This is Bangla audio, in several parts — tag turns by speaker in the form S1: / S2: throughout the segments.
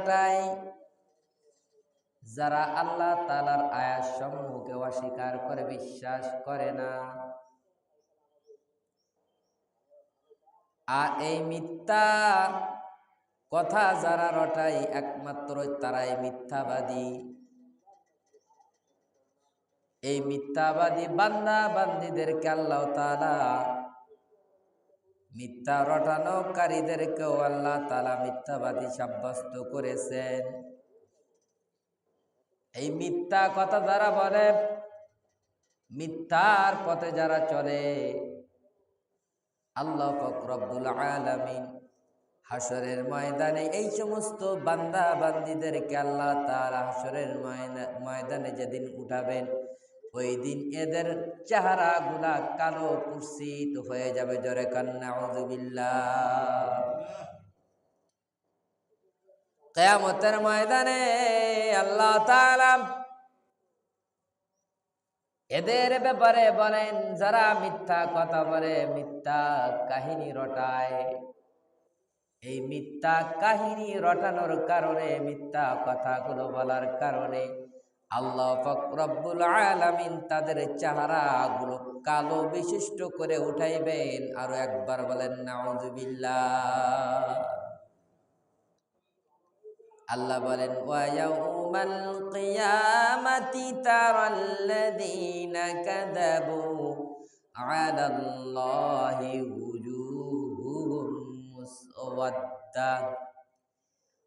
S1: রটায়, যারা আল্লাহ তাআলার আয়াত সমূহকে অস্বীকার করে বিশ্বাস করে না। আর এই মিথ্যা কথা যারা রটায় একমাত্র তারাই মিথ্যাবাদী। এই মিথ্যাবাদী বান্দা বান্দীদেরকে আল্লাহ তাআলা, মিথ্যা রটানোকারীদেরকেও আল্লাহ তাআলা মিথ্যাবাদী সাব্যস্ত করেছেন। এই মিথ্যা কথা যারা বলে, মিথ্যার পথে যারা চলে, আল্লাহ পাক রব্বুল আলামিন হাসরের ময়দানে এই সমস্ত বান্দা বান্দীদেরকে আল্লাহ তাআলা হাসরের ময়দানে যেদিন উঠাবেন, ওই দিন এদের চেহারাগুলা কালো কুৎসিত হয়ে যাবে। জোরে কান্না নাউযুবিল্লাহ। কিয়ামতের ময়দানে আল্লাহ তাআলা এদের ব্যাপারে বলেন, যারা মিথ্যা কথা বলে, মিথ্যা কাহিনী রটায়, এই মিথ্যা কাহিনী রটানোর কারণে, মিথ্যা কথাগুলো বলার কারণে আল্লাহ পাক রব্বুল আলামিন তাদের চেহারাগুলো কালো বিশিষ্ট করে উঠাইবেন। আরো একবার বলেন নাউযুবিল্লাহ। আল্লাহ বলেন, ওয়া ইয়াউমাল কিয়ামাতি তারাল্লাযীনা কাযাবু আলাল্লাহি ওয়ুজুহুহুম মুসওয়াদ্দা।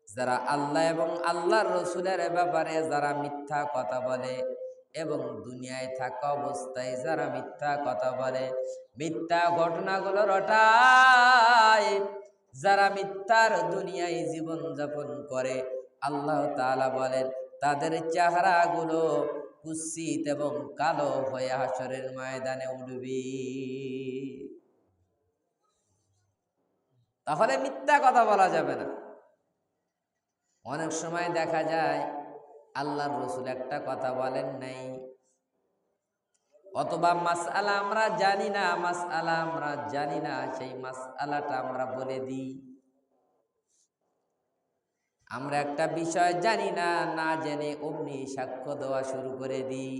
S1: যারা আল্লাহ এবং আল্লাহর রাসূলের ব্যাপারে যারা মিথ্যা কথা বলে এবং দুনিয়ায় থাকা অবস্থায় যারা মিথ্যা কথা বলে, মিথ্যা ঘটনাগুলো রটায়, যারা মিথ্যার দুনিয়ায় জীবন যাপন করে, আল্লাহ তাআলা বলেন তাদের চেহারাগুলো কুৎসিত এবং কালো হয়ে হাসরের ময়দানে উঠবে। তাহলে মিথ্যা কথা বলা যাবে না। অনেক সময় দেখা যায় আল্লাহর রাসূল একটা কথা বলেন নাই, অথবা মাসআলা আমরা জানি না, সেই মাসআলাটা আমরা বলে দিই। আমরা একটা বিষয় জানি না, না জেনে অমনি সাক্ষ্য দেওয়া শুরু করে দিই।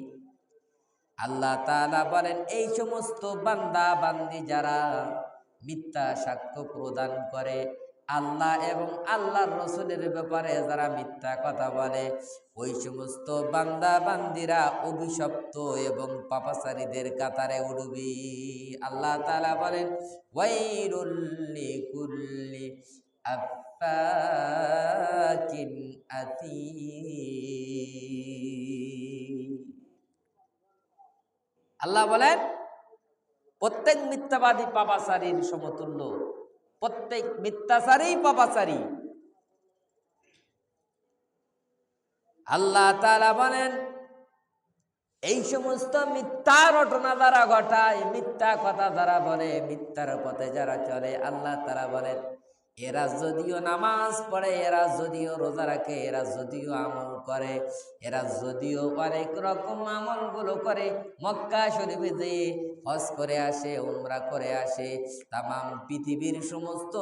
S1: আল্লাহ তাআলা বলেন, এই সমস্ত বান্দা বান্দি যারা মিথ্যা সাক্ষ্য প্রদান করে, আল্লাহ এবং আল্লাহর রাসূলের ব্যাপারে যারা মিথ্যা কথা বলে, ওই সমস্ত বান্দা বান্দিরা অভিশপ্ত এবং পাপাচারীদের কাতারে উঠবে। আল্লাহ তাআলা বলেন, ওয়াইলুল লিকুল্লি আফাকিন আথীম। আল্লাহ বলেন প্রত্যেক মিথ্যাবাদী পাপাচারীর সমতুল্য, প্রত্যেক মিথ্যাচারী পাপাচারী। আল্লাহ তাআলা বলেন, এই সমস্ত মিথ্যা রটনা যারা ঘটায়, মিথ্যা কথা যারা বলে, মিথ্যার পথে যারা চলে, আল্লাহ তাআলা বলেন এরা যদিও নামাজ পড়ে, এরা যদিও রোজা রাখে, এরা যদিও আমল করে, এরা যদিও অনেক রকম আমলগুলো করে, মক্কা শরীফে যেয়ে হজ করে আসে, উমরা করে আসে, তামাম পৃথিবীর সমস্ত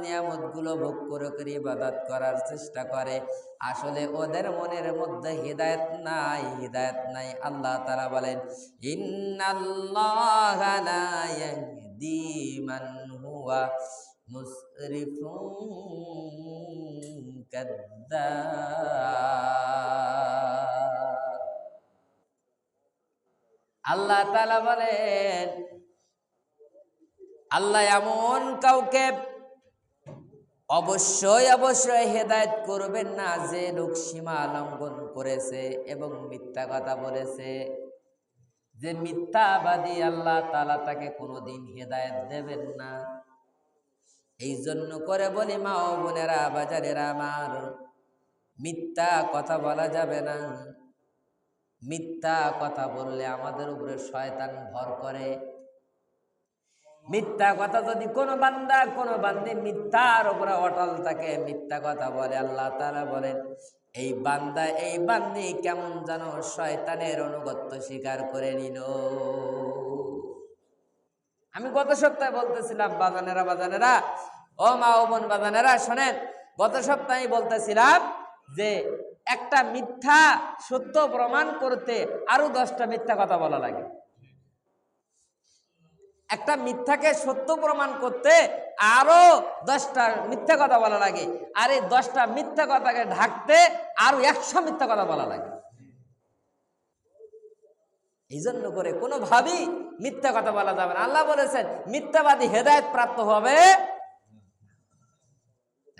S1: নিয়ামতগুলো ভোগ করে করে ইবাদত করার চেষ্টা করে, আসলে ওদের মনের মধ্যে হিদায়াত নাই। আল্লাহ তাআলা বলেন, ইন্নাল্লাহা লা ইয়াহদি মান হুয়া মুসরিফুন কাদ্দাব। আল্লাহ তাআলা বলেন, আল্লাহ এমন কাউকে অবশ্যই হেদায়েত করবেন না যে লোক সীমা লঙ্ঘন করেছে এবং মিথ্যা কথা বলেছে। যে মিথ্যাবাদী, আল্লাহ তাআলা তাকে কোনোদিন হেদায়েত দেবেন না। এই জন্য করে বলি, মা ও বোনেরা, বাজারেরা আমার, মিথ্যা কথা বলা যাবে না। মিথ্যা কথা বললে আমাদের উপরে শয়তান ভর করে। মিথ্যা কথা যদি কোনো বান্দা কোনো বান্দি মিথ্যার উপরে অটল থাকে, মিথ্যা কথা বলে, আল্লাহ তাআলা বলেন এই বান্দা এই বান্দি কেমন যেন শয়তানের অনুগত্য স্বীকার করে নিল। আমি গত সপ্তাহে বলতেছিলাম, বাজানেরা ও মা ও বোন বাজানেরা শোনেন, গত সপ্তাহে বলতেছিলাম যে একটা মিথ্যা সত্য প্রমাণ করতে আরো 10টা মিথ্যা কথা বলা লাগে। একটা মিথ্যাকে সত্য প্রমাণ করতে আরো 10টা মিথ্যা কথা বলা লাগে, আর এই 10টা মিথ্যা কথাকে ঢাকতে আরো 100 মিথ্যা কথা বলা লাগে। এই জন্য করে কোনোভাবেই মিথ্যা কথা বলা যাবে না। আল্লাহ বলেছেন মিথ্যাবাদী হেদায়েত প্রাপ্ত হবে,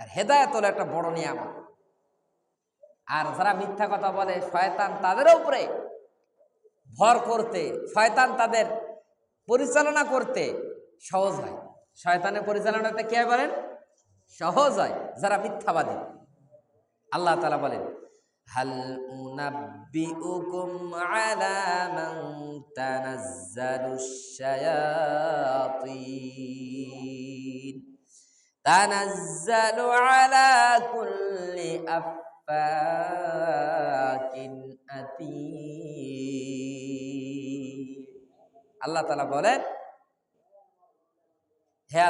S1: আর হেদায়েত হলো একটা বড় নিয়ামত। আর যারা মিথ্যা কথা বলে শয়তান তাদের উপরে ভর করতে, শয়তান তাদের পরিচালনা করতে সহজ হয়। শয়তানের পরিচালনাতে কে বলেন সহজ হয় যারা মিথ্যাবাদী। আল্লাহ তাআলা বলেন হাল উনাব্বিউকুম আলা মান তানাজ্জালুশ শায়াতিন তানাজ্জালু আলা কুল্লি আফফাকিন আতীম। আল্লাহ তাআলা বলেন, হে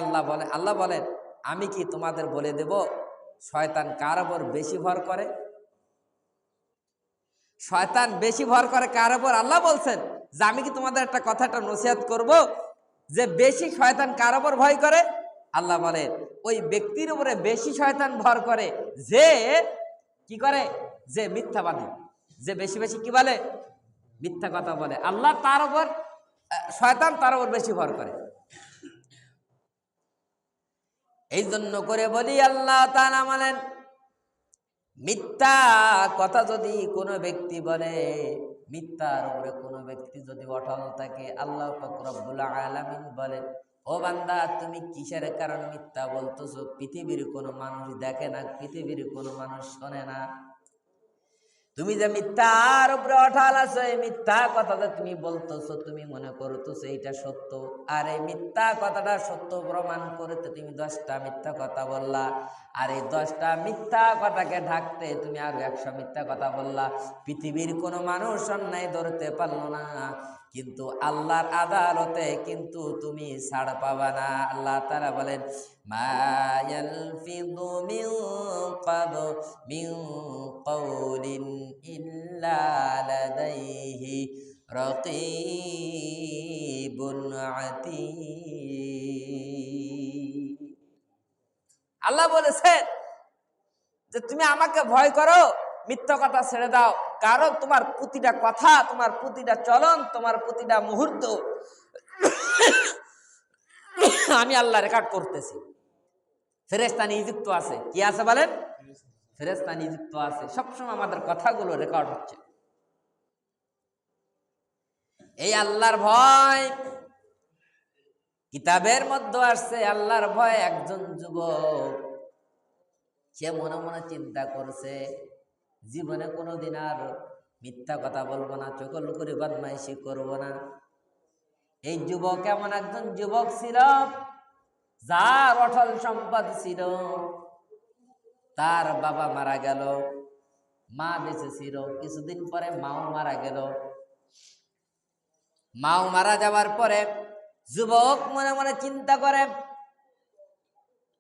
S1: আল্লাহ বলেন আমি কি তোমাদের বলে দেব শয়তান কার উপর বেশি ভর করে? শয়তান বেশি ভর করে কার উপর? আল্লাহ বলছেন যে আমি কি তোমাদের একটা নসিহত করব যে বেশি শয়তান কার উপর ভয় করে? আল্লাহ বলেন ওই ব্যক্তির উপরে বেশি শয়তান ভর করে যে কি করে, যে মিথ্যাবাদী, যে বেশি বেশি কি বলে মিথ্যা কথা বলে। আল্লাহ তার উপর, শয়তান তার উপর বেশি ভর করে। এই জন্য করে বলি আল্লাহ তাআলা বলেন মিথ্যা কথা যদি কোনো ব্যক্তি বলে, মিথ্যার উপরে কোনো ব্যক্তি যদি অটল থাকে, আল্লাহ পাক রব্বুল আলামিন বলেন ও বান্দা তুমি কিসের কারণে মিথ্যা বলতেছো? পৃথিবীর কোনো মানুষ দেখে না, পৃথিবীর কোনো মানুষ শোনে না, তুমি যে মিথ্যার উপরে অটল আছো, এই মিথ্যা কথাটা তুমি বলতেছো, তুমি মনে করতেছো এইটা সত্য, আর এই মিথ্যা কথাটা সত্য প্রমাণ করতে তুমি 10টা মিথ্যা কথা বললা, আর এই 10টা মিথ্যা কথাকে ঢাকতে তুমি আরো 100 মিথ্যা কথা বললা। পৃথিবীর কোনো মানুষ অন্যায় ধরতে পারলো না, কিন্তু আল্লাহর আদালতে কিন্তু তুমি ছাড় পাবা না। আল্লাহ তাআলা বলেন মা ইয়ালফিযু মিন কাওলিন ইল্লা লাদাইহি রাকীবুন আতীদ। আল্লাহ বলেছেন যে তুমি আমাকে ভয় করো, মিথ্যা কথা ছেড়ে দাও, কারণ তোমার প্রতিটা কথা, তোমার প্রতিটা চলন, তোমার প্রতিটা মুহূর্ত আমি আল্লাহ রেকর্ড করতেছি। ফেরেশতা নিযুক্ত আছে। কি আছে বলেন? ফেরেশতা নিযুক্ত আছে, সবসময় আমাদের কথাগুলো রেকর্ড হচ্ছে। এই আল্লাহর ভয় কিতাবের মধ্যে আসছে। আল্লাহর ভয় একজন যুবক, সে মনে মনে চিন্তা করছে জীবনে কোনোদিন আর মিথ্যা কথা বলবো না, চকল করে বদমাইশি করবো না। এই যুবক এমন একজন যুবক ছিল যার অটল সম্পদ ছিল। তার বাবা মারা গেল, মা বেঁচে ছিল, কিছুদিন পরে মাও মারা গেল। মাও মারা যাওয়ার পরে যুবক মনে মনে চিন্তা করে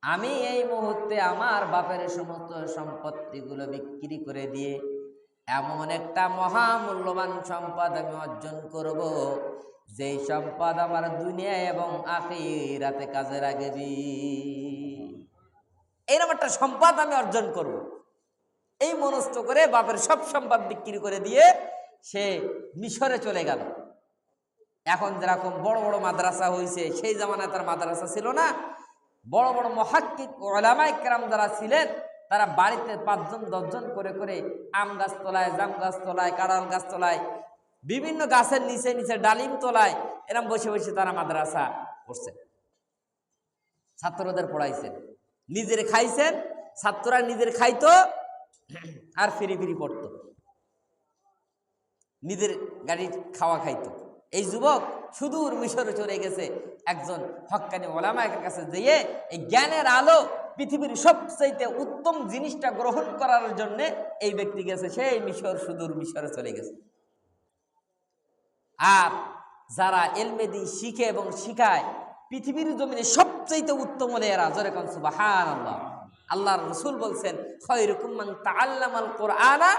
S1: আমি এই মুহূর্তে আমার বাপের সমস্ত সম্পত্তিগুলো বিক্রি করে দিয়ে এমন একটা মহামূল্যবান সম্পদ আমি অর্জন করব, যেই সম্পদ আমার দুনিয়া এবং আখিরাতে কাজে লাগবে। এইরকম একটা সম্পদ আমি অর্জন করব। এই মনস্থ করে বাপের সব সম্পদ বিক্রি করে দিয়ে সে মিশরে চলে গেল। এখন যেরকম বড় বড় মাদ্রাসা হয়েছে, সেই জামানায় তার মাদ্রাসা ছিল না। বড় বড় মুহাক্কিক উলামায়ে কেরাম যারা ছিলেন, তারা বাড়িতে 5 জন 10 জন করে করে আম গাছ তলায়, জাম গাছ তলায়, কাঁঠাল গাছ তলায়, বিভিন্ন গাছের নিচে নিচে ডালিম তলায় এরকম বসে বসে তারা মাদ্রাসা করছেন, ছাত্রদের পড়াইছেন, নিজের খাইছেন, ছাত্ররা নিজের খাইতো আর ফিরি ফিরি পড়তো, নিজের গাড়ির খাওয়া খাইতো। এই যুবক সুদূর মিশরে চলে গেছে একজন হক্কানি ওলামায়ের কাছে দিয়ে এই জ্ঞানের আলো, পৃথিবীর সবচেয়ে উত্তম জিনিসটা গ্রহণ করার জন্য এই ব্যক্তি গেছে, সেই মিশর, সুদূর মিশরে চলে গেছে। আর যারা এলমেদি শিখে এবং শিখায়, পৃথিবীর জমিনে সবচেয়ে উত্তম হলে এরা। জোরে কোন সুবহানাল্লাহ। আল্লাহর রাসূল বলছেন খায়রুকুম মান তাআল্লামাল কুরআনা